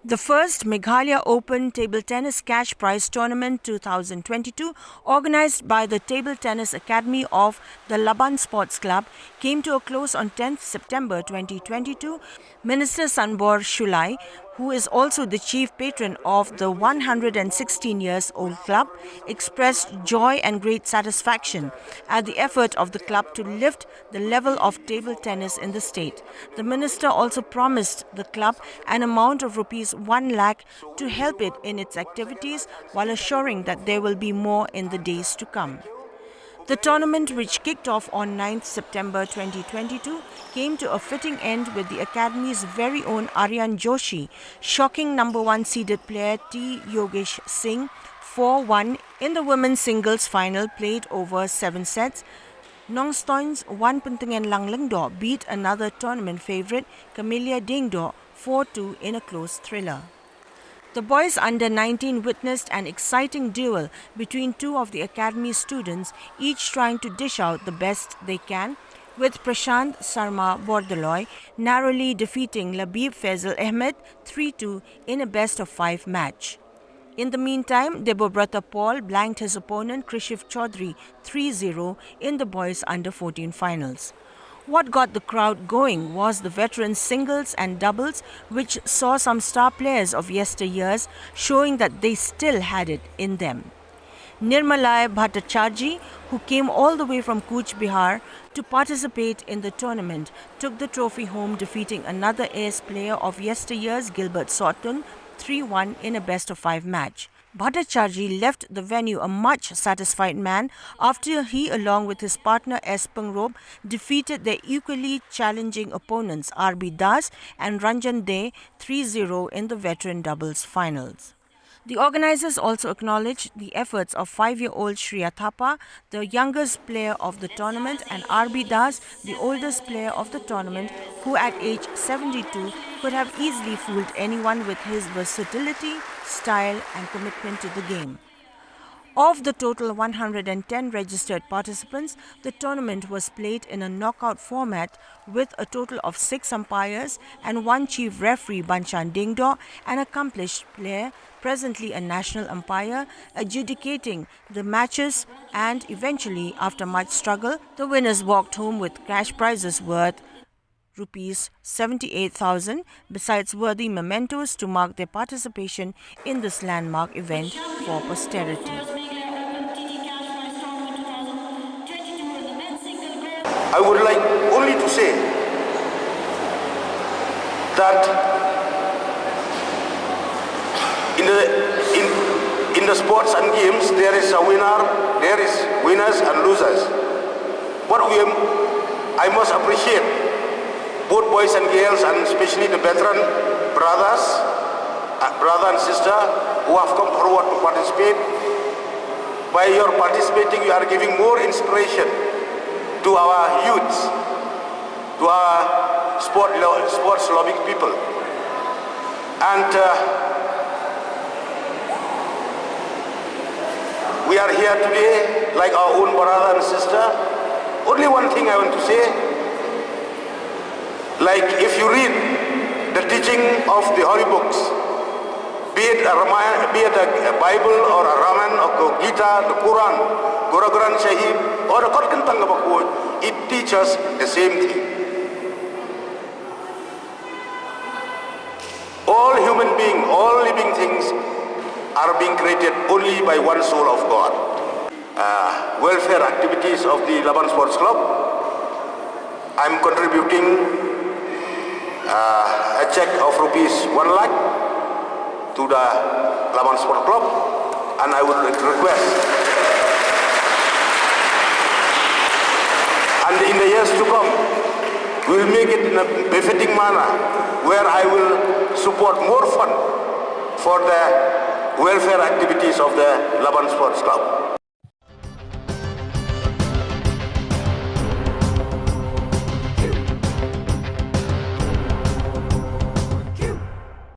The first Meghalaya Open Table Tennis Cash Prize Tournament 2022, organized by the Table Tennis Academy of the Laban Sports Club, came to a close on 10th September 2022. Minister Sanbor Shullai, who is also the Chief Patron of the 116 years old club, expressed joy and great satisfaction at the effort of the club to lift the level of table tennis in the state. The minister also promised the club an amount of rupees 1 lakh to help it in its activities, while assuring that there will be more in the days to come. The tournament, which kicked off on 9th September 2022, came to a fitting end with the Academy's very own Aryan Joshi shocking number 1 seeded player T. Yogesh Singh 4-1 in the women's singles final played over 7 sets. Nongstoin's Wan Puntingan Langlengdo beat another tournament favourite Camellia Dingdo 4-2 in a close thriller. The boys under 19 witnessed an exciting duel between two of the Academy's students, each trying to dish out the best they can, with Prashant Sarma Bordaloy narrowly defeating Labib Faisal Ahmed 3-2 in a best-of-5 match. In the meantime, Debobrata Paul blanked his opponent Krishiv Chaudhary 3-0 in the boys under 14 finals. What got the crowd going was the veterans singles and doubles, which saw some star players of yesteryears showing that they still had it in them. Nirmalai Bhattacharjee, who came all the way from Cooch Behar to participate in the tournament, took the trophy home, defeating another ace player of yesteryears Gilbert Sawton 3-1 in a best-of-5 match. Bhattacharjee left the venue a much satisfied man after he, along with his partner S. Pangrob, defeated their equally challenging opponents R.B. Das and Ranjan De 3-0 in the veteran doubles finals. The organizers also acknowledged the efforts of 5-year-old Shriya Thapa, the youngest player of the tournament, and R.B. Das, the oldest player of the tournament, who at age 72 could have easily fooled anyone with his versatility, style and commitment to the game. Of the total 110 registered participants, the tournament was played in a knockout format with a total of 6 umpires and 1 chief referee, Banchan Dingdo, an accomplished player, presently a national umpire, adjudicating the matches, and eventually, after much struggle, the winners walked home with cash prizes worth Rs 78,000, besides worthy mementos to mark their participation in this landmark event for posterity. I would like only to say that in the sports and games there is a winner, there is winners and losers. But I must appreciate both boys and girls, and especially the veteran brother and sister who have come forward to participate. By your participating, you are giving more inspiration to our youths, to our sports loving people. And we are here today like our own brother and sister. Only one thing I want to say, like if you read the teaching of the holy books, be it a Bible or a Raman or Gita, the Quran, Guru Granth Sahib, or the Kotkan Tangabakwood, it teaches the same thing. All human beings, all living things are being created only by one soul of God. Welfare activities of the Laban Sports Club, I'm contributing a check of Rs 1 lakh to the Laban Sports Club, and I would request, and in the years to come, we will make it in a befitting manner where I will support more fund for the welfare activities of the Laban Sports Club.